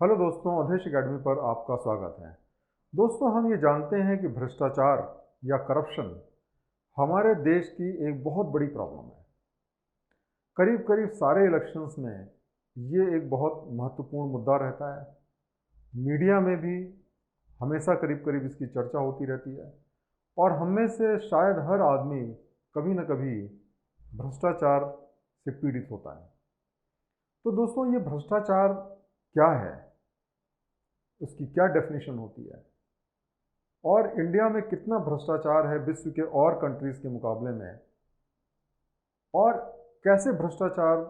Hello दोस्तों, अधेश academy पर आपका स्वागत है। दोस्तों, हम ये जानते हैं कि भ्रष्टाचार या करप्शन हमारे देश की एक बहुत बड़ी प्रॉब्लम है। करीब करीब सारे इलेक्शंस में ये एक बहुत महत्वपूर्ण मुद्दा रहता है। मीडिया में भी हमेशा करीब करीब इसकी चर्चा होती रहती है और हम में से शायद हर आदमी कभी न कभी भ्रष्टाचार से पीड़ित होता है। तो दोस्तों, ये भ्रष्टाचार क्या है, उसकी क्या डेफिनेशन होती है और इंडिया में कितना भ्रष्टाचार है विश्व के और कंट्रीज़ के मुकाबले में, और कैसे भ्रष्टाचार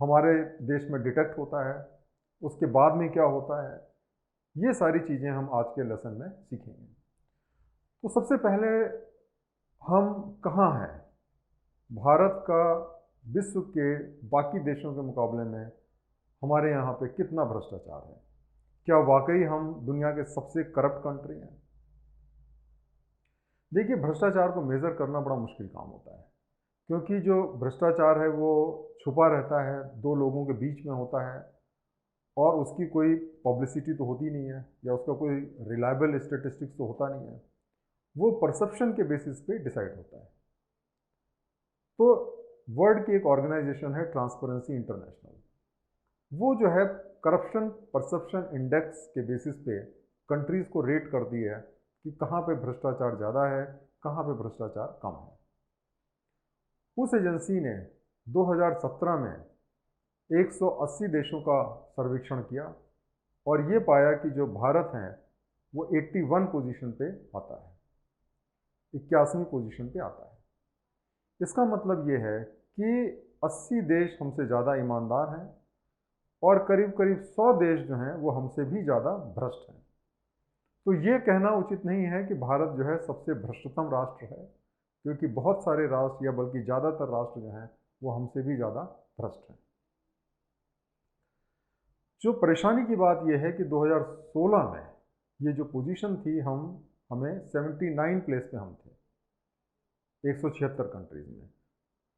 हमारे देश में डिटेक्ट होता है, उसके बाद में क्या होता है, ये सारी चीज़ें हम आज के लेसन में सीखेंगे। तो सबसे पहले हम कहाँ हैं, भारत का विश्व के बाकी देशों के मुकाबले में हमारे यहाँ पे कितना भ्रष्टाचार है, क्या वाकई हम दुनिया के सबसे करप्ट कंट्री हैं? देखिए, भ्रष्टाचार को मेज़र करना बड़ा मुश्किल काम होता है, क्योंकि जो भ्रष्टाचार है वो छुपा रहता है, दो लोगों के बीच में होता है और उसकी कोई पब्लिसिटी तो होती नहीं है या उसका कोई रिलायबल स्टेटिस्टिक्स तो होता नहीं है। वो परसेप्शन के बेसिस पे डिसाइड होता है। तो वर्ल्ड की एक ऑर्गेनाइजेशन है ट्रांसपेरेंसी इंटरनेशनल, वो जो है करप्शन परसेप्शन इंडेक्स के बेसिस पे कंट्रीज़ को रेट करती है कि कहाँ पे भ्रष्टाचार ज़्यादा है, कहाँ पे भ्रष्टाचार कम है। उस एजेंसी ने 2017 में 180 देशों का सर्वेक्षण किया और ये पाया कि जो भारत हैं वो 81 पोजीशन पे आता है, 81वीं पोजीशन पे आता है। इसका मतलब ये है कि 80 देश हमसे ज़्यादा ईमानदार हैं और करीब करीब 100 देश जो हैं वो हमसे भी ज़्यादा भ्रष्ट हैं। तो ये कहना उचित नहीं है कि भारत जो है सबसे भ्रष्टतम राष्ट्र है, क्योंकि बहुत सारे राष्ट्र या बल्कि ज़्यादातर राष्ट्र जो हैं वो हमसे भी ज़्यादा भ्रष्ट हैं। जो परेशानी की बात यह है कि 2016 में ये जो पोजीशन थी, हमें 79 प्लेस पे हम थे 176 कंट्रीज़ में।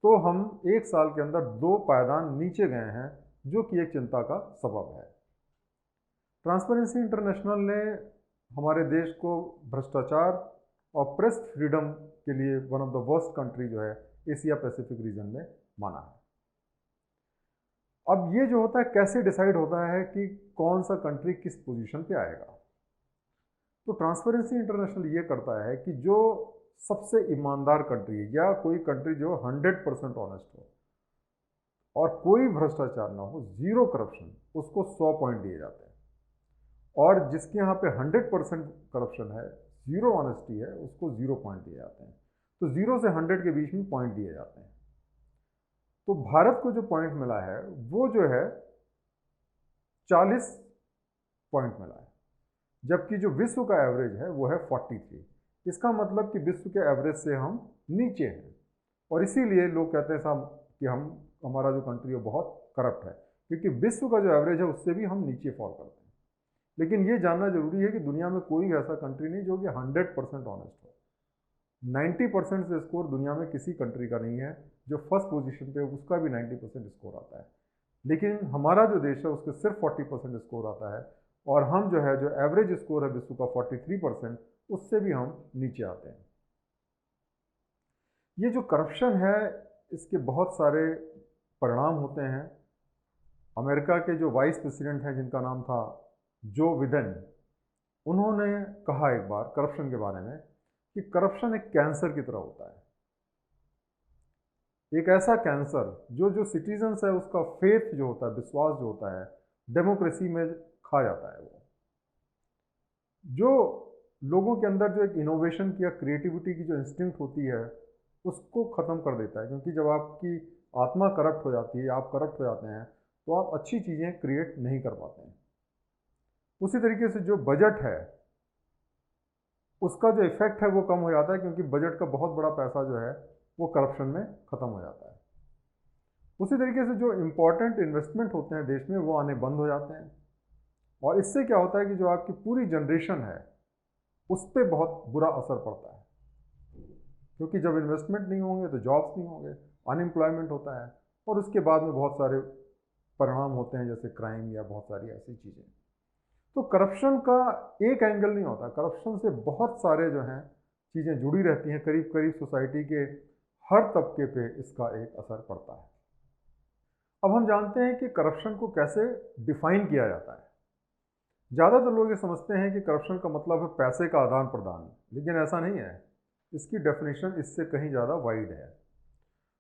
तो हम एक साल के अंदर 2 पायदान नीचे गए हैं, जो कि एक चिंता का सबब है। ट्रांसपेरेंसी इंटरनेशनल ने हमारे देश को भ्रष्टाचार और प्रेस फ्रीडम के लिए one of the worst country जो है एशिया पैसिफिक रीजन में माना है। अब ये जो होता है, कैसे डिसाइड होता है कि कौन सा कंट्री किस पोजीशन पे आएगा? तो ट्रांसपेरेंसी इंटरनेशनल ये करता है कि जो सबसे ईमानदार कंट्री है या कोई कंट्री जो 100% ऑनेस्ट हो और कोई भ्रष्टाचार ना हो, जीरो करप्शन, उसको 100 पॉइंट दिए जाते हैं। और जिसके यहाँ पे 100% करप्शन है, जीरो ऑनेस्टी है, उसको 0 पॉइंट दिए जाते हैं। तो 0 से 100 के बीच में पॉइंट दिए जाते हैं। तो भारत को जो पॉइंट मिला है वो जो है 40 पॉइंट मिला है, जबकि जो विश्व का एवरेज है वो है 43। इसका मतलब कि विश्व के एवरेज से हम नीचे हैं और इसीलिए लोग कहते हैं साहब कि हमारा जो कंट्री है बहुत करप्ट है, क्योंकि विश्व का जो एवरेज है उससे भी हम नीचे फॉल करते हैं। लेकिन ये जानना जरूरी है कि दुनिया में कोई ऐसा कंट्री नहीं जो कि 100% ऑनेस्ट हो। 90% से स्कोर दुनिया में किसी कंट्री का नहीं है। जो फर्स्ट पोजीशन पे उसका भी 90% स्कोर आता है, लेकिन हमारा जो देश है उसके सिर्फ 40% स्कोर आता है और हम जो है, जो एवरेज स्कोर है विश्व का 43%, उससे भी हम नीचे आते हैं। ये जो करप्शन है, इसके बहुत सारे परिणाम होते हैं। अमेरिका के जो वाइस प्रेसिडेंट हैं, जिनका नाम था जो बिडेन, उन्होंने कहा एक बार करप्शन के बारे में कि करप्शन एक कैंसर की तरह होता है, एक ऐसा कैंसर जो सिटीजन्स है उसका फेथ जो होता है, विश्वास जो होता है डेमोक्रेसी में, खा जाता है। वो जो लोगों के अंदर जो एक इनोवेशन की या क्रिएटिविटी की जो इंस्टिंक्ट होती है उसको ख़त्म कर देता है, क्योंकि जब आपकी आत्मा करप्ट हो जाती है, आप करप्ट हो जाते हैं, तो आप अच्छी चीज़ें क्रिएट नहीं कर पाते हैं। उसी तरीके से जो बजट है उसका जो इफेक्ट है वो कम हो जाता है, क्योंकि बजट का बहुत बड़ा पैसा जो है वो करप्शन में ख़त्म हो जाता है। उसी तरीके से जो इम्पोर्टेंट इन्वेस्टमेंट होते हैं देश में वो आने बंद हो जाते हैं और इससे क्या होता है कि जो आपकी पूरी जनरेशन है उस पर बहुत बुरा असर पड़ता है, क्योंकि जब इन्वेस्टमेंट नहीं होंगे तो जॉब्स नहीं होंगे, अनएम्प्लॉयमेंट होता है और उसके बाद में बहुत सारे परिणाम होते हैं, जैसे क्राइम या बहुत सारी ऐसी चीज़ें। तो करप्शन का एक एंगल नहीं होता, करप्शन से बहुत सारे जो हैं चीज़ें जुड़ी रहती हैं, करीब करीब सोसाइटी के हर तबके पे इसका एक असर पड़ता है। अब हम जानते हैं कि करप्शन को कैसे डिफाइन किया जाता है। ज़्यादातर लोग ये समझते हैं कि करप्शन का मतलब है पैसे का आदान प्रदान, लेकिन ऐसा नहीं है। इसकी डेफिनेशन इससे कहीं ज़्यादा वाइड है।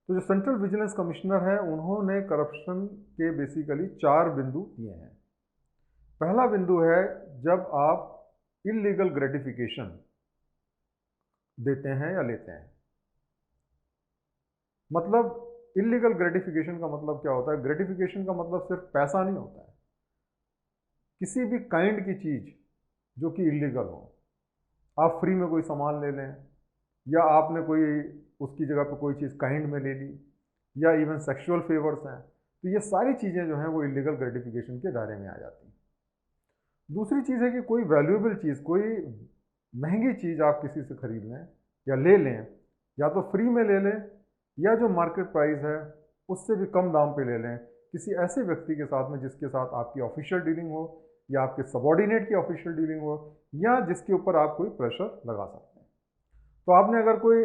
तो जो सेंट्रल विजिलेंस कमिश्नर है, उन्होंने करप्शन के बेसिकली 4 बिंदु दिए हैं। पहला बिंदु है जब आप इलीगल ग्रेटिफिकेशन देते हैं या लेते हैं। मतलब इलीगल ग्रेटिफिकेशन का मतलब क्या होता है? ग्रेटिफिकेशन का मतलब सिर्फ पैसा नहीं होता है। किसी भी काइंड की चीज़ जो कि इलीगल हो, आप फ्री में कोई सामान ले लें, या आपने कोई उसकी जगह पर कोई चीज़ काइंड में ले ली, या इवन सेक्सुअल फेवर्स हैं, तो ये सारी चीज़ें जो हैं वो इलीगल ग्रेटिफिकेशन के दायरे में आ जाती हैं। दूसरी चीज़ है कि कोई वैल्यूएबल चीज़, कोई महंगी चीज़ आप किसी से खरीद लें या ले लें, या तो फ्री में ले लें या जो मार्केट प्राइस है उससे भी कम दाम पे ले लें, किसी ऐसे व्यक्ति के साथ में जिसके साथ आपकी ऑफिशियल डीलिंग हो, या आपके सबॉर्डिनेट की ऑफिशियल डीलिंग हो, या जिसके ऊपर आप कोई प्रेशर लगा सकते हैं। तो आपने अगर कोई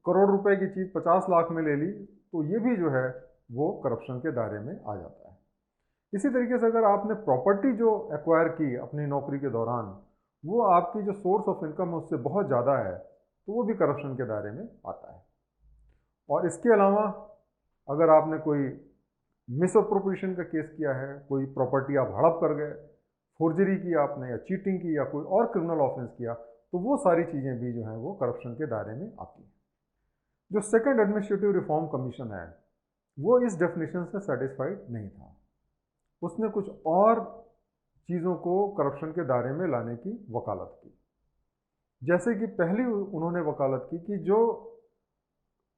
करोड़ रुपए की चीज़ 50 लाख में ले ली, तो ये भी जो है वो करप्शन के दायरे में आ जाता है। इसी तरीके से अगर आपने प्रॉपर्टी जो एक्वायर की अपनी नौकरी के दौरान, वो आपकी जो सोर्स ऑफ इनकम है उससे बहुत ज़्यादा है, तो वो भी करप्शन के दायरे में आता है। और इसके अलावा अगर आपने कोई मिस अप्रोप्रिएशन का केस किया है, कोई प्रॉपर्टी आप हड़प कर गए, फोर्जरी की आपने, या चीटिंग की, या कोई और क्रिमिनल ऑफेंस किया, तो वो सारी चीज़ें भी जो हैं वो करप्शन के दायरे में आती हैं। जो सेकंड एडमिनिस्ट्रेटिव रिफॉर्म कमीशन है, वो इस डेफिनेशन से सेटिस्फाइड नहीं था। उसने कुछ और चीज़ों को करप्शन के दायरे में लाने की वकालत की। जैसे कि पहली उन्होंने वकालत की कि जो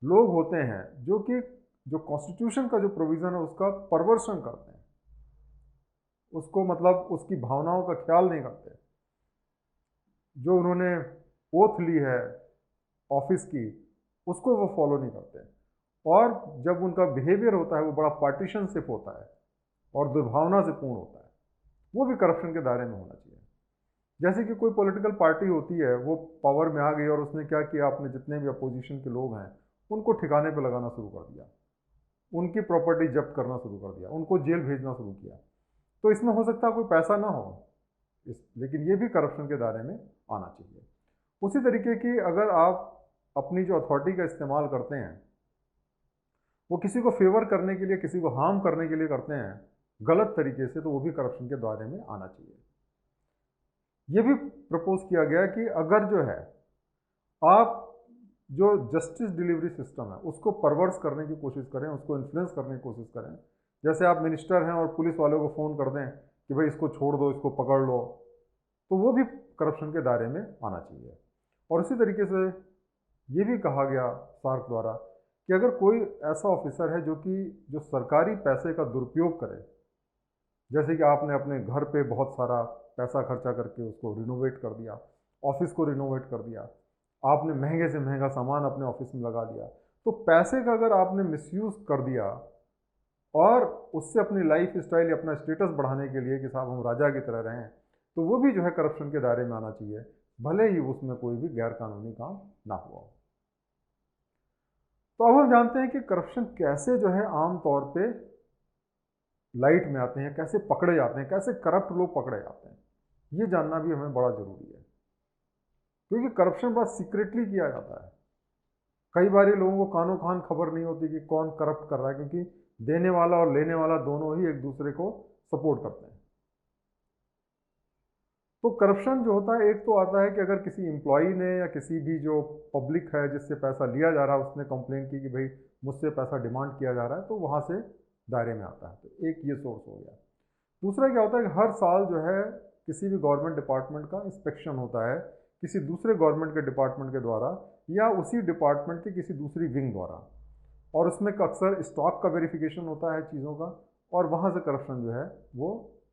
लोग होते हैं जो कि जो कॉन्स्टिट्यूशन का जो प्रोविज़न है उसका परवर्शन करते हैं, उसको मतलब उसकी भावनाओं का ख्याल नहीं करते, जो उन्होंने ओथ ली है ऑफिस की उसको वो फॉलो नहीं करते, और जब उनका बिहेवियर होता है वो बड़ा पार्टीशनशिप होता है और दुर्भावना से पूर्ण होता है, वो भी करप्शन के दायरे में होना चाहिए। जैसे कि कोई पॉलिटिकल पार्टी होती है, वो पावर में आ गई और उसने क्या किया, अपने जितने भी अपोजिशन के लोग हैं उनको ठिकाने पे लगाना शुरू कर दिया, उनकी प्रॉपर्टी जब्त करना शुरू कर दिया, उनको जेल भेजना शुरू किया। तो इसमें हो सकता है कोई पैसा ना हो, लेकिन ये भी करप्शन के दायरे में आना चाहिए। उसी तरीके की अगर आप अपनी जो अथॉरिटी का इस्तेमाल करते हैं वो किसी को फेवर करने के लिए, किसी को हार्म करने के लिए करते हैं गलत तरीके से, तो वो भी करप्शन के दायरे में आना चाहिए। ये भी प्रपोज किया गया कि अगर जो है आप जो जस्टिस डिलीवरी सिस्टम है उसको परवर्स करने की कोशिश करें, उसको इन्फ्लुएंस करने की कोशिश करें, जैसे आप मिनिस्टर हैं और पुलिस वालों को फ़ोन कर दें कि भाई इसको छोड़ दो, इसको पकड़ लो, तो वो भी करप्शन के दायरे में आना चाहिए। और इसी तरीके से ये भी कहा गया सार्क द्वारा कि अगर कोई ऐसा ऑफिसर है जो सरकारी पैसे का दुरुपयोग करे, जैसे कि आपने अपने घर पे बहुत सारा पैसा खर्चा करके उसको रिनोवेट कर दिया, ऑफिस को रिनोवेट कर दिया, आपने महंगे से महंगा सामान अपने ऑफिस में लगा दिया, तो पैसे का अगर आपने मिसयूज़ कर दिया और उससे अपनी लाइफ स्टाइल या अपना स्टेटस बढ़ाने के लिए कि साहब हम राजा की तरह रहें, तो वो भी जो है करप्शन के दायरे में आना चाहिए, भले ही उसमें कोई भी गैर कानूनी काम ना हुआ हो। तो अब हम जानते हैं कि करप्शन कैसे जो है आम तौर पे लाइट में आते हैं, कैसे पकड़े जाते हैं, कैसे करप्ट लोग पकड़े जाते हैं, ये जानना भी हमें बड़ा ज़रूरी है, क्योंकि करप्शन बहुत सीक्रेटली किया जाता है। कई बार लोगों को कानो कान खबर नहीं होती कि कौन करप्ट कर रहा है, क्योंकि देने वाला और लेने वाला दोनों ही एक दूसरे को सपोर्ट करते हैं। तो करप्शन जो होता है, एक तो आता है कि अगर किसी एम्प्लॉई ने या किसी भी जो पब्लिक है जिससे पैसा लिया जा रहा है उसने कंप्लेन की कि भाई मुझसे पैसा डिमांड किया जा रहा है, तो वहाँ से दायरे में आता है। तो एक ये सोर्स हो गया। दूसरा क्या होता है कि हर साल जो है किसी भी गवर्नमेंट डिपार्टमेंट का इंस्पेक्शन होता है किसी दूसरे गवर्नमेंट के डिपार्टमेंट के द्वारा, या उसी डिपार्टमेंट की किसी दूसरी विंग द्वारा, और उसमें अक्सर स्टॉक का वेरिफिकेशन होता है चीज़ों का, और वहाँ से करप्शन जो है वो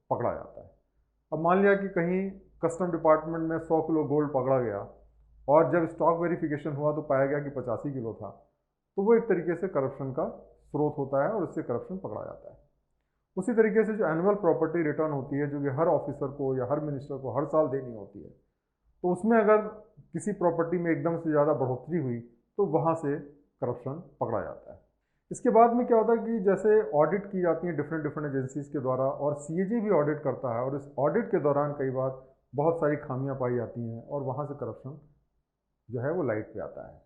पकड़ा जाता है। अब मान लिया कि कहीं कस्टम डिपार्टमेंट में 100 किलो गोल्ड पकड़ा गया, और जब स्टॉक वेरिफिकेशन हुआ तो पाया गया कि 85 किलो था, तो वो एक तरीके से करप्शन का स्रोत होता है और उससे करप्शन पकड़ा जाता है। उसी तरीके से जो एनुअल प्रॉपर्टी रिटर्न होती है, जो कि हर ऑफिसर को या हर मिनिस्टर को हर साल देनी होती है, तो उसमें अगर किसी प्रॉपर्टी में एकदम से ज़्यादा बढ़ोतरी हुई तो वहाँ से करप्शन पकड़ा जाता है। इसके बाद में क्या होता है कि जैसे ऑडिट की जाती है डिफरेंट डिफरेंट एजेंसीज के द्वारा, और सीएजी भी ऑडिट करता है, और इस ऑडिट के दौरान कई बार बहुत सारी खामियां पाई जाती हैं और वहाँ से करप्शन जो है वो लाइट पे आता है।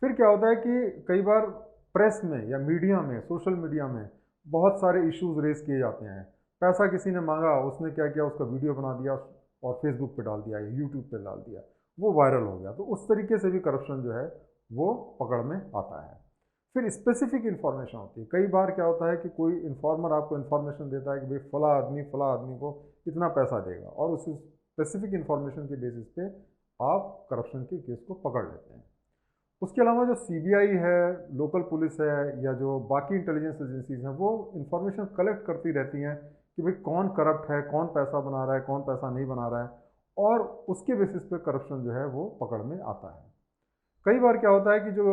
फिर क्या होता है कि कई बार प्रेस में या मीडिया में, सोशल मीडिया में बहुत सारे इश्यूज रेज किए जाते हैं। पैसा किसी ने मांगा, उसने क्या किया, उसका वीडियो बना दिया और फेसबुक पे डाल दिया या यूट्यूब पे डाल दिया, वो वायरल हो गया, तो उस तरीके से भी करप्शन जो है वो पकड़ में आता है। फिर स्पेसिफिक इन्फॉर्मेशन होती है। कई बार क्या होता है कि कोई इन्फॉर्मर आपको इन्फॉर्मेशन देता है कि भाई फला आदमी को इतना पैसा देगा, और उस स्पेसिफिक इन्फॉर्मेशन के बेसिस पे आप करप्शन के केस को पकड़ लेते हैं। उसके अलावा जो सीबीआई है, लोकल पुलिस है, या जो बाकी इंटेलिजेंस एजेंसीज हैं, वो इन्फॉर्मेशन कलेक्ट करती रहती हैं कि भाई कौन करप्ट है, कौन पैसा बना रहा है, कौन पैसा नहीं बना रहा है, और उसके बेसिस पे करप्शन जो है वो पकड़ में आता है। कई बार क्या होता है कि जो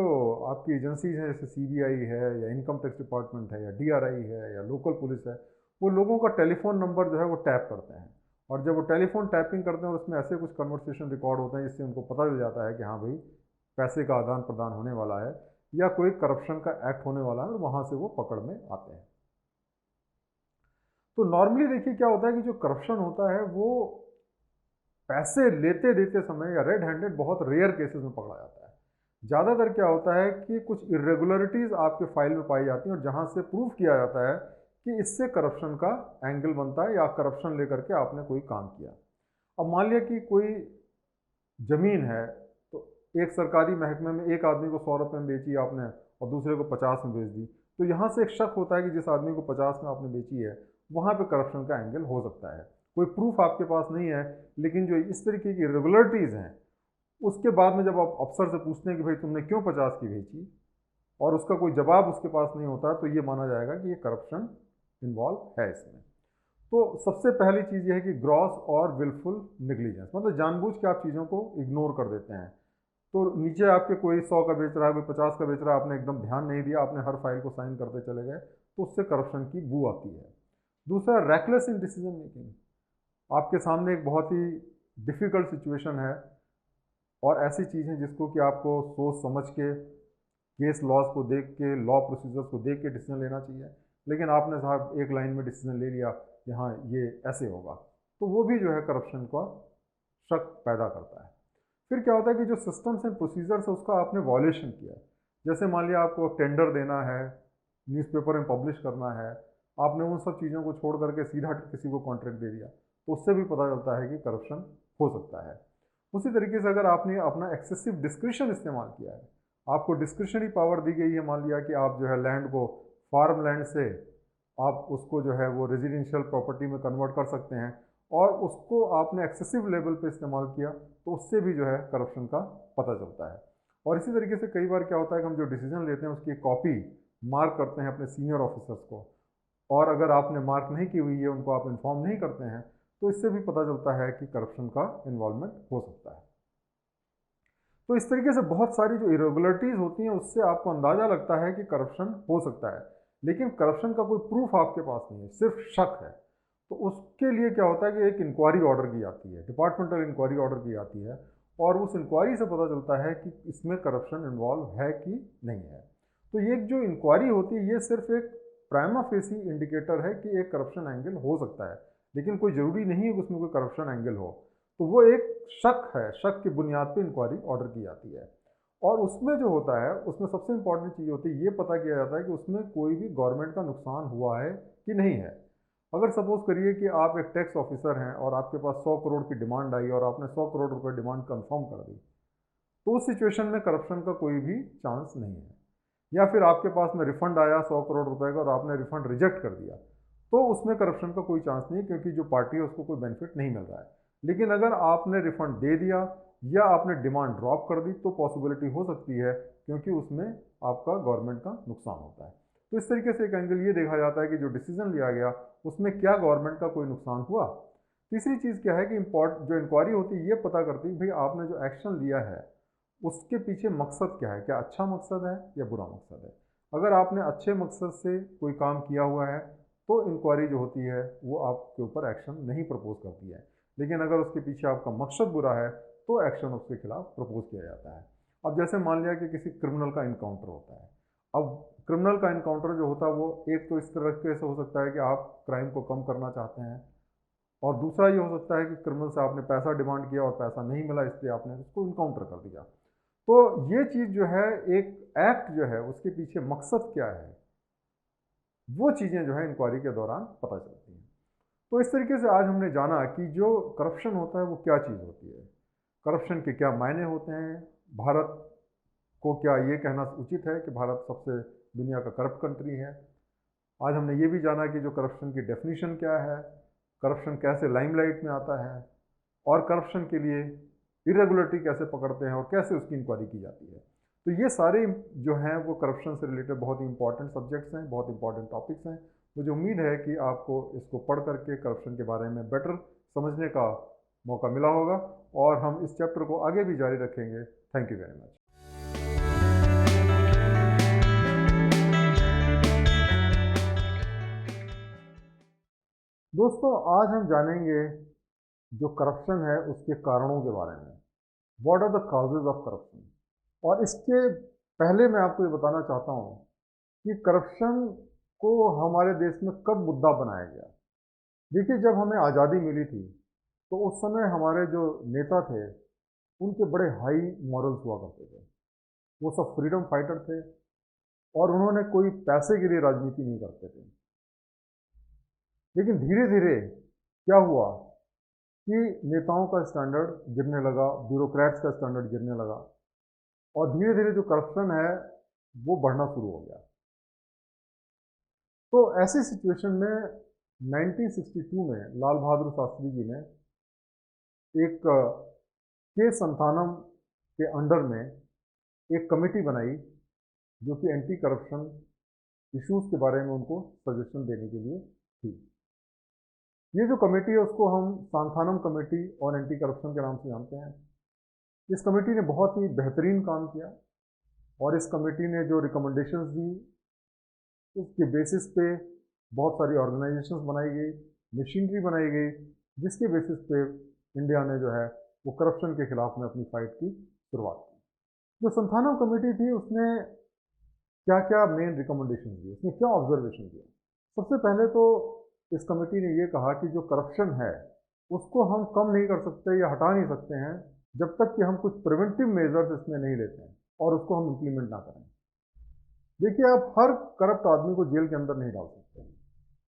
आपकी एजेंसीज हैं, जैसे सीबीआई है या इनकम टैक्स डिपार्टमेंट है या डीआरआई है या लोकल पुलिस है, वो लोगों का टेलीफोन नंबर जो है वो टैप करते हैं, और जब वो टेलीफोन टैपिंग करते हैं और उसमें ऐसे कुछ कन्वर्सेशन रिकॉर्ड होते हैं जिससे उनको पता चल जाता है कि हाँ भाई पैसे का आदान प्रदान होने वाला है या कोई करप्शन का एक्ट होने वाला है, और वहाँ से वो पकड़ में आते हैं। तो नॉर्मली देखिए क्या होता है कि जो करप्शन होता है वो पैसे लेते देते समय या रेड हैंडेड बहुत रेयर केसेस में पकड़ा जाता है। ज़्यादातर क्या होता है कि कुछ इरेगुलरिटीज़ आपके फाइल में पाई जाती हैं और जहाँ से प्रूव किया जाता है कि इससे करप्शन का एंगल बनता है या करप्शन लेकर के आपने कोई काम किया। अब मान लिया कि कोई ज़मीन है, तो एक सरकारी महकमे में एक आदमी को 100 रुपये में बेची आपने और दूसरे को 50 में बेच दी, तो यहाँ से एक शक होता है कि जिस आदमी को 50 में आपने बेची है वहाँ पे करप्शन का एंगल हो सकता है। कोई प्रूफ आपके पास नहीं है, लेकिन जो इस तरीके की रेगुलरिटीज़ हैं, उसके बाद में जब आप अफसर से पूछते हैं कि भाई तुमने क्यों 50 की बेची, और उसका कोई जवाब उसके पास नहीं होता, तो ये माना जाएगा कि ये करप्शन इन्वॉल्व है इसमें। तो सबसे पहली चीज़ ये है कि ग्रॉस और विलफुल निग्लिजेंस, मतलब जानबूझ के आप चीज़ों को इग्नोर कर देते हैं। तो नीचे आपके कोई 100 का बेच रहा है, कोई 50 का बेच रहा है, आपने एकदम ध्यान नहीं दिया, आपने हर फाइल को साइन करते चले गए, तो उससे करप्शन की बू आती है। दूसरा, रैकलेस इन डिसीजन मेकिंग। आपके सामने एक बहुत ही डिफ़िकल्ट सिचुएशन है और ऐसी चीज़ें जिसको कि आपको सोच समझ के, केस लॉज को देख के, लॉ प्रोसीजर्स को देख के डिसीजन लेना चाहिए, लेकिन आपने साहब एक लाइन में डिसीजन ले लिया कि हाँ ये ऐसे होगा, तो वो भी जो है करप्शन का शक पैदा करता है। फिर क्या होता है कि जो सिस्टम्स एंड प्रोसीजर्स है उसका आपने वॉल्यूशन किया है। जैसे मान लिया आपको टेंडर देना है, न्यूज़पेपर में पब्लिश करना है, आपने उन सब चीज़ों को छोड़ करके सीधा किसी को कॉन्ट्रैक्ट दे दिया, तो उससे भी पता चलता है कि करप्शन हो सकता है। उसी तरीके से अगर आपने अपना एक्सेसिव डिस्क्रिशन इस्तेमाल किया है, आपको डिस्क्रिशनरी पावर दी गई है, मान लिया कि आप जो है लैंड को फार्म लैंड से आप उसको जो है वो रेजिडेंशियल प्रॉपर्टी में कन्वर्ट कर सकते हैं, और उसको आपने एक्सेसिव लेवल पे इस्तेमाल किया, तो उससे भी जो है करप्शन का पता चलता है। और इसी तरीके से कई बार क्या होता है कि हम जो डिसीजन लेते हैं उसकी कॉपी मार्क करते हैं अपने सीनियर ऑफिसर्स को, और अगर आपने मार्क नहीं की हुई है, उनको आप इन्फॉर्म नहीं करते हैं, तो इससे भी पता चलता है कि करप्शन का इन्वॉल्वमेंट हो सकता है। तो इस तरीके से बहुत सारी जो इरेगुलरिटीज़ होती हैं उससे आपको अंदाज़ा लगता है कि करप्शन हो सकता है, लेकिन करप्शन का कोई प्रूफ आपके पास नहीं है, सिर्फ शक है। तो उसके लिए क्या होता है कि एक इंक्वायरी ऑर्डर की जाती है, डिपार्टमेंटल इंक्वायरी ऑर्डर की जाती है, और उस इंक्वायरी से पता चलता है कि इसमें करप्शन इन्वॉल्व है कि नहीं है। तो ये जो इंक्वायरी होती है ये सिर्फ एक प्राइमा फेसी इंडिकेटर है कि एक करप्शन एंगल हो सकता है, लेकिन कोई ज़रूरी नहीं है कि उसमें कोई करप्शन एंगल हो। तो वो एक शक है, शक की बुनियाद पे इंक्वायरी ऑर्डर की जाती है, और उसमें जो होता है उसमें सबसे इंपॉर्टेंट चीज़ होती है ये पता किया जाता है कि उसमें कोई भी गवर्नमेंट का नुकसान हुआ है कि नहीं है। अगर सपोज करिए कि आप एक टैक्स ऑफिसर हैं और आपके पास 100 करोड़ की डिमांड आई और आपने 100 करोड़ रुपए डिमांड कंफर्म कर दी, तो उस सिचुएशन में करप्शन का कोई भी चांस नहीं है। या फिर आपके पास में रिफंड आया 100 करोड़ रुपए का और आपने रिफंड रिजेक्ट कर दिया, तो उसमें करप्शन का कोई चांस नहीं, क्योंकि जो पार्टी है उसको कोई बेनिफिट नहीं मिल रहा है। लेकिन अगर आपने रिफंड दे दिया या आपने डिमांड ड्रॉप कर दी, तो पॉसिबिलिटी हो सकती है, क्योंकि उसमें आपका गवर्नमेंट का नुकसान होता है। तो इस तरीके से एक एंगल ये देखा जाता है कि जो डिसीजन लिया गया उसमें क्या गवर्नमेंट का कोई नुकसान हुआ। तीसरी चीज़ क्या है कि जो इंक्वायरी होती है ये पता करती है भाई आपने जो एक्शन लिया है उसके पीछे मकसद क्या है, क्या अच्छा मकसद है या बुरा मकसद है। अगर आपने अच्छे मकसद से कोई काम किया हुआ है तो इंक्वायरी जो होती है वो आपके ऊपर एक्शन नहीं प्रपोज करती है। लेकिन अगर उसके पीछे आपका मकसद बुरा है तो एक्शन उसके खिलाफ प्रपोज किया जाता है। अब जैसे मान लिया कि किसी क्रिमिनल का इनकाउंटर होता है। अब क्रिमिनल का इनकाउंटर जो होता है वो एक तो इस तरीके से हो सकता है कि आप क्राइम को कम करना चाहते हैं, और दूसरा ये हो सकता है कि क्रिमिनल से आपने पैसा डिमांड किया और पैसा नहीं मिला, इसलिए आपने उसको इनकाउंटर कर दिया। तो ये चीज़ जो है, एक एक्ट जो है उसके पीछे मकसद क्या है, वो चीज़ें जो है इंक्वायरी के दौरान पता चलती हैं। तो इस तरीके से आज हमने जाना कि जो करप्शन होता है वो क्या चीज़ होती है, करप्शन के क्या मायने होते हैं, भारत को क्या ये कहना उचित है कि भारत सबसे दुनिया का करप्ट कंट्री है। आज हमने ये भी जाना कि जो करप्शन की डेफिनेशन क्या है, करप्शन कैसे लाइमलाइट में आता है, और करप्शन के लिए इरेगुलरिटी कैसे पकड़ते हैं और कैसे उसकी इंक्वायरी की जाती है। तो ये सारे जो हैं वो करप्शन से रिलेटेड बहुत ही इंपॉर्टेंट सब्जेक्ट्स हैं, बहुत इंपॉर्टेंट टॉपिक्स हैं। मुझे उम्मीद है कि आपको इसको पढ़ करके करप्शन के बारे में बेटर समझने का मौका मिला होगा, और हम इस चैप्टर को आगे भी जारी रखेंगे। Thank you very much. दोस्तों, आज हम जानेंगे जो करप्शन है उसके कारणों के बारे में। What are the causes of corruption. और इसके पहले मैं आपको ये बताना चाहता हूँ कि करप्शन को हमारे देश में कब मुद्दा बनाया गया। देखिए, जब हमें आज़ादी मिली थी तो उस समय हमारे जो नेता थे उनके बड़े हाई मॉरल्स हुआ करते थे। वो सब फ्रीडम फाइटर थे और उन्होंने कोई पैसे के लिए राजनीति नहीं करते थे। लेकिन धीरे धीरे क्या हुआ कि नेताओं का स्टैंडर्ड गिरने लगा, ब्यूरोक्रेट्स का स्टैंडर्ड गिरने लगा, और धीरे धीरे जो करप्शन है वो बढ़ना शुरू हो गया। तो ऐसी सिचुएशन में 1962 में लाल बहादुर शास्त्री जी ने एक के संथानम के अंडर में एक कमेटी बनाई जो कि एंटी करप्शन इश्यूज के बारे में उनको सजेशन देने के लिए थी। ये जो कमेटी है उसको हम सांथानम कमेटी और एंटी करप्शन के नाम से जानते हैं। इस कमेटी ने बहुत ही बेहतरीन काम किया, और इस कमेटी ने जो रिकमेंडेशंस दी उसके बेसिस पे बहुत सारी ऑर्गेनाइजेशंस बनाई गई, मशीनरी बनाई गई, जिसके बेसिस पे इंडिया ने जो है वो करप्शन के खिलाफ में अपनी फाइट की शुरुआत की। जो संथानम कमेटी थी उसने क्या क्या मेन रिकमेंडेशन दी, उसने क्या ऑब्जर्वेशन दिया। सबसे पहले तो इस कमेटी ने ये कहा कि जो करप्शन है उसको हम कम नहीं कर सकते या हटा नहीं सकते हैं जब तक कि हम कुछ प्रिवेंटिव मेजर्स इसमें नहीं लेते हैं और उसको हम इम्प्लीमेंट ना करें। देखिए, आप हर करप्ट आदमी को जेल के अंदर नहीं डाल सकते हैं।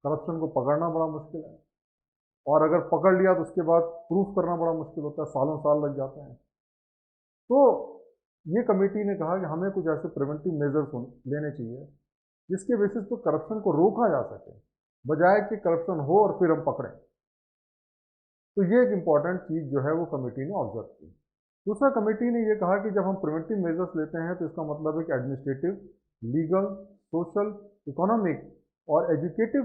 करप्शन को पकड़ना बड़ा मुश्किल है, और अगर पकड़ लिया तो उसके बाद प्रूफ करना बड़ा मुश्किल होता है, सालों साल लग जाते हैं। तो ये कमेटी ने कहा कि हमें कुछ ऐसे प्रिवेंटिव मेजर्स लेने चाहिए जिसके बेसिस पर करप्शन को रोका जा सके, बजाय कि करप्शन हो और फिर हम पकड़ें। तो ये एक इम्पॉर्टेंट चीज़ जो है वो कमेटी ने ऑब्जर्व की। दूसरा, कमेटी ने ये कहा कि जब हम प्रिवेंटिव मेजर्स लेते हैं तो इसका मतलब है कि एडमिनिस्ट्रेटिव, लीगल, सोशल, इकोनॉमिक और एजुकेटिव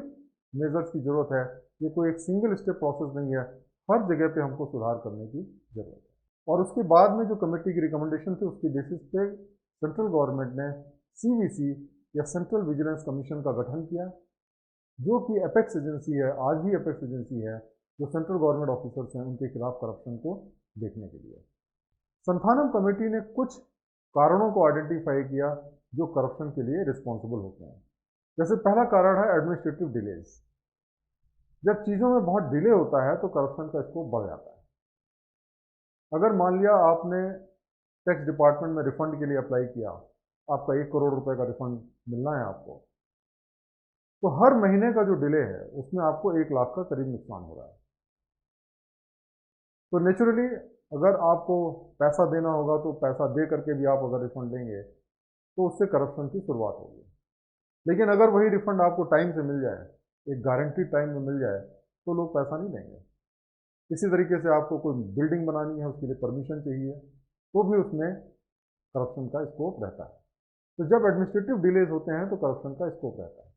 मेजर्स की ज़रूरत है। ये कोई एक सिंगल स्टेप प्रोसेस नहीं है, हर जगह पे हमको सुधार करने की ज़रूरत है। और उसके बाद में जो कमेटी की रिकमेंडेशन थी उसकी बेसिस पे सेंट्रल गवर्नमेंट ने CVC या सेंट्रल विजिलेंस कमीशन का गठन किया, जो कि एपेक्स एजेंसी है, आज भी एपेक्स एजेंसी है, जो सेंट्रल गवर्नमेंट ऑफिसर्स हैं उनके खिलाफ करप्शन को देखने के लिए। संथानम कमेटी ने कुछ कारणों को आइडेंटिफाई किया जो करप्शन के लिए रिस्पॉन्सिबल होते हैं। जैसे पहला कारण है एडमिनिस्ट्रेटिव डिलेज। जब चीज़ों में बहुत डिले होता है तो करप्शन का स्कोप बढ़ जाता है। अगर मान लिया आपने टैक्स डिपार्टमेंट में रिफंड के लिए अप्लाई किया, आपका 1 करोड़ रुपए का रिफंड मिलना है आपको, तो हर महीने का जो डिले है उसमें आपको 1 लाख का करीब नुकसान हो रहा है। तो नेचुरली अगर आपको पैसा देना होगा तो पैसा दे करके भी आप अगर रिफंड लेंगे तो उससे करप्शन की शुरुआत होगी। लेकिन अगर वही रिफंड आपको टाइम से मिल जाए, एक गारंटीड टाइम में मिल जाए, तो लोग पैसा नहीं देंगे। इसी तरीके से आपको कोई बिल्डिंग बनानी है, उसके लिए परमिशन चाहिए, तो भी उसमें करप्शन का स्कोप रहता है। तो जब एडमिनिस्ट्रेटिव डिलेज होते हैं तो करप्शन का स्कोप रहता है।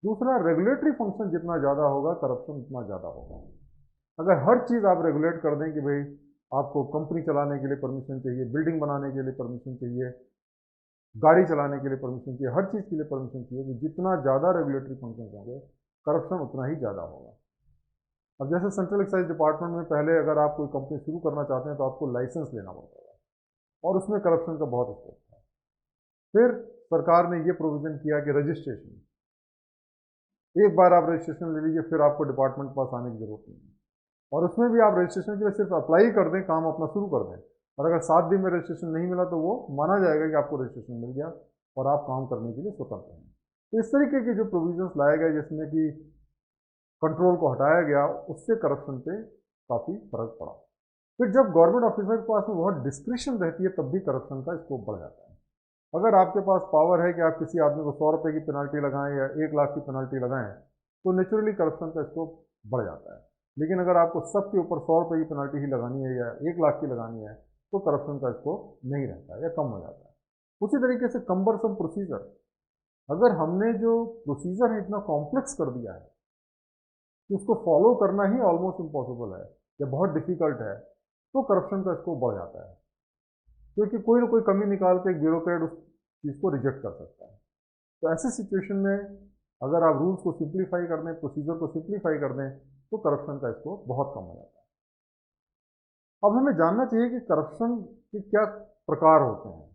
दूसरा, रेगुलेटरी फंक्शन जितना ज़्यादा होगा करप्शन उतना ज़्यादा होगा। अगर हर चीज़ आप रेगुलेट कर दें कि भाई आपको कंपनी चलाने के लिए परमिशन चाहिए, बिल्डिंग बनाने के लिए परमिशन चाहिए, गाड़ी चलाने के लिए परमिशन चाहिए, हर चीज़ के लिए परमिशन चाहिए, तो जितना ज़्यादा रेगुलेटरी फंक्शन होंगे करप्शन उतना ही ज़्यादा होगा। अब जैसे सेंट्रल एक्साइज डिपार्टमेंट में पहले अगर आप कोई कंपनी शुरू करना चाहते हैं तो आपको लाइसेंस लेना पड़ता था और उसमें करप्शन का बहुत स्कोप था। फिर सरकार ने ये प्रोविज़न किया कि रजिस्ट्रेशन, एक बार आप रजिस्ट्रेशन ले लीजिए, फिर आपको डिपार्टमेंट के पास आने की ज़रूरत नहीं है। और उसमें भी आप रजिस्ट्रेशन के लिए सिर्फ अप्लाई कर दें, काम अपना शुरू कर दें, और अगर 7 दिन में रजिस्ट्रेशन नहीं मिला तो वो माना जाएगा कि आपको रजिस्ट्रेशन मिल गया और आप काम करने के लिए स्वतंत्र हैं। तो इस तरीके के जो प्रोविजंस लाए गए जिसमें कि कंट्रोल को हटाया गया, उससे करप्शन पे काफ़ी फर्क पड़ा। फिर जब गवर्नमेंट ऑफिसर के पास में बहुत डिस्क्रिप्शन रहती है तब भी करप्शन का स्कोप बढ़ जाता है। अगर आपके पास पावर है कि आप किसी आदमी को 100 रुपये की पेनल्टी लगाएं या 1 लाख की पेनल्टी लगाएं, तो नेचुरली करप्शन का स्कोप बढ़ जाता है। लेकिन अगर आपको सबके ऊपर 100 रुपये की पेनल्टी ही लगानी है या 1 लाख की लगानी है तो करप्शन का स्कोप नहीं रहता है या कम हो जाता है। उसी तरीके से कम्बरसम प्रोसीजर, अगर हमने जो प्रोसीजर है इतना कॉम्प्लेक्स कर दिया है कि उसको फॉलो करना ही ऑलमोस्ट इम्पॉसिबल है या बहुत डिफिकल्ट है, तो करप्शन का स्कोप बढ़ जाता है, क्योंकि कोई ना कोई कमी निकाल के एक ब्यूरोक्रेट उस चीज़ को रिजेक्ट कर सकता है। तो ऐसे सिचुएशन में अगर आप रूल्स को सिंप्लीफाई कर दें, प्रोसीजर को सिंप्लीफाई कर दें, तो करप्शन का स्कोप बहुत कम हो जाता है। अब हमें जानना चाहिए कि करप्शन के क्या प्रकार होते हैं।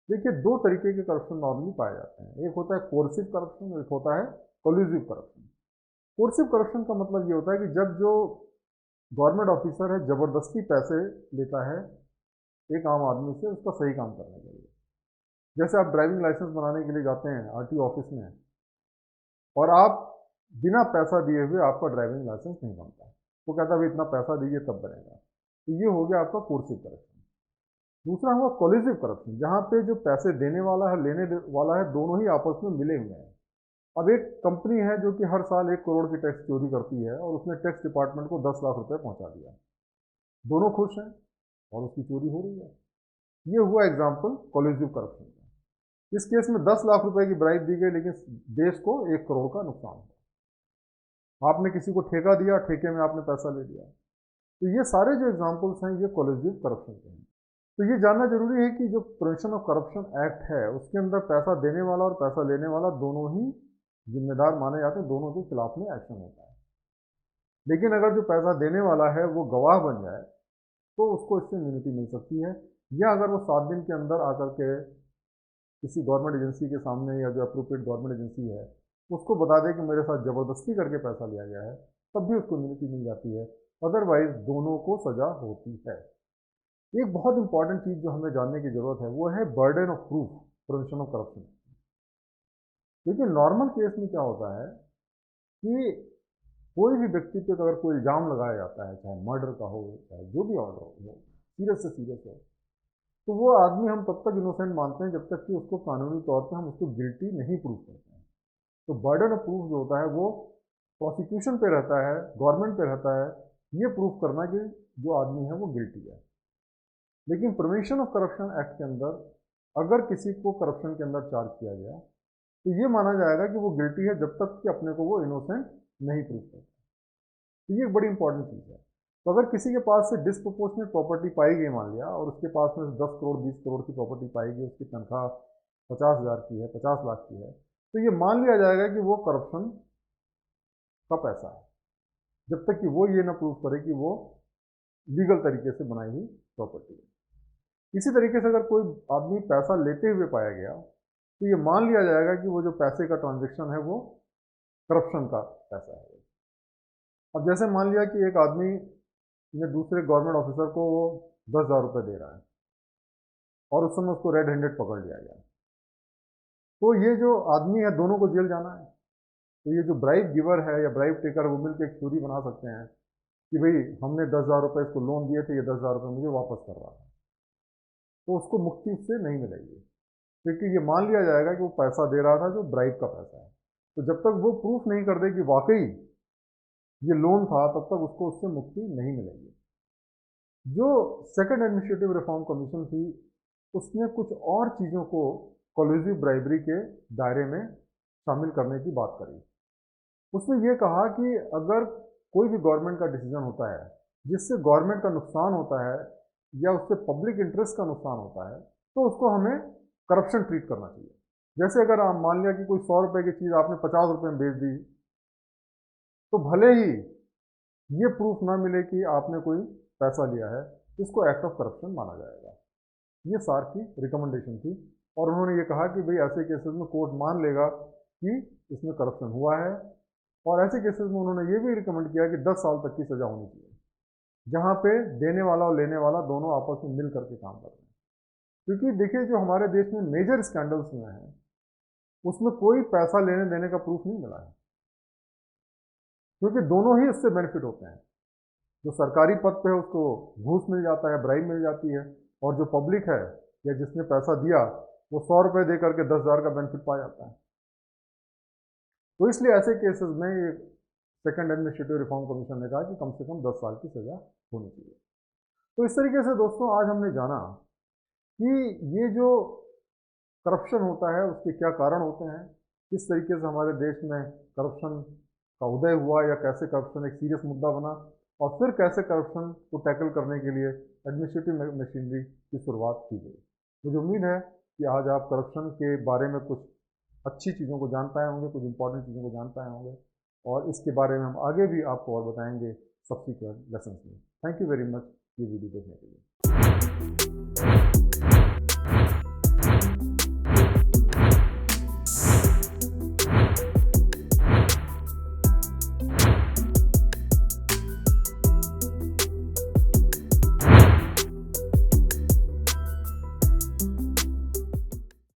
देखिए, 2 तरीके के करप्शन नॉर्मली पाए जाते हैं। एक होता है कोर्सिव करप्शन और एक होता है कोल्यूसिव करप्शन। कोर्सिव करप्शन का मतलब ये होता है कि जब जो गवर्नमेंट ऑफिसर है ज़बरदस्ती पैसे लेता है एक आम आदमी से उसका सही काम करने के लिए। जैसे आप ड्राइविंग लाइसेंस बनाने के लिए जाते हैं आरटीओ ऑफिस में और आप बिना पैसा दिए हुए आपका ड्राइविंग लाइसेंस नहीं बनता, वो कहता है भाई इतना पैसा दीजिए तब बनेगा। तो ये हो गया आपका कोर्सिव करप्शन। दूसरा हुआ कोलिजिव करप्शन, जहाँ पे जो पैसे देने वाला है लेने वाला है दोनों ही आपस में मिले हुए हैं। अब एक कंपनी है जो कि हर साल 1 करोड़ की टैक्स चोरी करती है और उसने टैक्स डिपार्टमेंट को 10 लाख रुपए पहुंचा दिया, दोनों खुश हैं और उसकी चोरी हो रही है। ये हुआ एग्जाम्पल कोलिजिव करप्शन का। इस केस में 10 लाख रुपए की ब्राइब दी गई लेकिन देश को 1 करोड़ का नुकसान हुआ। आपने किसी को ठेका दिया, ठेके में आपने पैसा ले लिया। तो ये सारे जो एग्जाम्पल्स हैं ये कोलिजिव करप्शन के हैं। तो ये जानना जरूरी है कि जो प्रिवेंशन ऑफ करप्शन एक्ट है उसके अंदर पैसा देने वाला और पैसा लेने वाला दोनों ही जिम्मेदार माने जाते हैं, दोनों के खिलाफ में एक्शन होता है। लेकिन अगर जो पैसा देने वाला है वो गवाह बन जाए तो उसको इससे इम्यूनिटी मिल सकती है, या अगर वो 7 दिन के अंदर आकर के किसी गवर्नमेंट एजेंसी के सामने या जो अप्रोप्रिएट गवर्नमेंट एजेंसी है उसको बता दे कि मेरे साथ ज़बरदस्ती करके पैसा लिया गया है, तब भी उसको इम्यूनिटी मिल जाती है। अदरवाइज दोनों को सजा होती है। एक बहुत इंपॉर्टेंट चीज़ जो हमें जानने की ज़रूरत है वो है burden of proof, prevention of corruption. देखिए, नॉर्मल केस में क्या होता है कि कोई भी व्यक्ति पे अगर कोई इल्ज़ाम लगाया जाता है, चाहे मर्डर का हो चाहे जो भी ऑर्डर हो, सीरियस से सीरियस हो, तो वो आदमी हम तब तक इनोसेंट मानते हैं जब तक कि उसको कानूनी तौर पे हम उसको गिल्टी नहीं प्रूव करते हैं। तो बर्डन ऑफ प्रूफ जो होता है वो प्रोसिक्यूशन पे रहता है, गवर्नमेंट पे रहता है ये प्रूफ करना कि जो आदमी है वो गिल्टी है। लेकिन प्रिवेंशन ऑफ करप्शन एक्ट के अंदर अगर किसी को करप्शन के अंदर चार्ज किया गया तो ये माना जाएगा कि वो गिल्टी है जब तक कि अपने को वो इनोसेंट नहीं प्रूव करता। तो ये एक बड़ी इंपॉर्टेंट चीज़ है। तो अगर किसी के पास से डिसप्रोपोर्शनेट प्रॉपर्टी पाई गई मान लिया और उसके पास में 10 करोड़ 20 करोड़ की प्रॉपर्टी पाई गई, उसकी तनख्वाह 50,000 की है, 50 लाख की है, तो ये मान लिया जाएगा कि वो करप्शन का पैसा है जब तक कि वो ये ना प्रूव करे कि वो लीगल तरीके से बनाई हुई प्रॉपर्टी है। इसी तरीके से अगर कोई आदमी पैसा लेते हुए पाया गया तो ये मान लिया जाएगा कि वो जो पैसे का ट्रांजैक्शन है वो करप्शन का पैसा है। अब जैसे मान लिया कि एक आदमी ने दूसरे गवर्नमेंट ऑफिसर को वो 10,000 रुपये दे रहा है और उस समय उसको रेड हैंडेड पकड़ लिया गया, तो ये जो आदमी है दोनों को जेल जाना है। तो ये जो ब्राइब गिवर है या ब्राइब टेकर वो मिलकर एक थ्योरी बना सकते हैं कि भाई हमने 10,000 रुपये इसको लोन दिए थे, ये 10,000 रुपये मुझे वापस कर रहा है, तो उसको मुक्ति उससे नहीं मिलेगी क्योंकि ये मान लिया जाएगा कि वो पैसा दे रहा था जो ब्राइब का पैसा है। तो जब तक वो प्रूफ नहीं कर दे कि वाकई ये लोन था तब तक उसको उससे मुक्ति नहीं मिलेगी। जो सेकंड एडमिनिस्ट्रेटिव रिफॉर्म कमीशन थी उसने कुछ और चीज़ों को कोलिजिव ब्राइबरी के दायरे में शामिल करने की बात करी। उसने ये कहा कि अगर कोई भी गवर्नमेंट का डिसीजन होता है जिससे गवर्नमेंट का नुकसान होता है या उससे पब्लिक इंटरेस्ट का नुकसान होता है तो उसको हमें करप्शन ट्रीट करना चाहिए। जैसे अगर आप मान लिया कि कोई 100 रुपये की चीज़ आपने 50 रुपये में बेच दी तो भले ही ये प्रूफ ना मिले कि आपने कोई पैसा लिया है, इसको एक्ट ऑफ करप्शन माना जाएगा। ये सार की रिकमेंडेशन थी, और उन्होंने ये कहा कि भाई ऐसे केसेस में कोर्ट मान लेगा कि इसमें करप्शन हुआ है, और ऐसे केसेस में उन्होंने ये भी रिकमेंड किया कि 10 साल तक की सज़ा होनी चाहिए, जहाँ पे देने वाला और लेने वाला दोनों आपस में मिल करके काम कर रहे हैं। क्योंकि देखिए, जो हमारे देश में मेजर स्कैंडल्स हुए हैं उसमें कोई पैसा लेने देने का प्रूफ नहीं मिला है, क्योंकि दोनों ही इससे बेनिफिट होते हैं। जो सरकारी पद पे है उसको घूस मिल जाता है, ब्राइब मिल जाती है, और जो पब्लिक है या जिसने पैसा दिया वो 100 रुपये दे करके 10,000 का बेनिफिट पा जाता है। तो इसलिए ऐसे केसेस में ये सेकंड एडमिनिस्ट्रेटिव रिफॉर्म कमीशन ने कहा कि कम से कम 10 साल की सज़ा होनी चाहिए। तो इस तरीके से दोस्तों आज हमने जाना कि ये जो करप्शन होता है उसके क्या कारण होते हैं, किस तरीके से हमारे देश में करप्शन का उदय हुआ या कैसे करप्शन एक सीरियस मुद्दा बना, और फिर कैसे करप्शन को टैकल करने के लिए एडमिनिस्ट्रेटिव मशीनरी की शुरुआत की गई। मुझे उम्मीद है कि आज आप करप्शन के बारे में कुछ अच्छी चीज़ों को जान पाए होंगे, कुछ इंपॉर्टेंट चीज़ों को जान पाए होंगे, और इसके बारे में हम आगे भी आपको और बताएंगे सब्सिक्वेंट लेसन्स में। थैंक यू वेरी मच ये वीडियो देखने के लिए।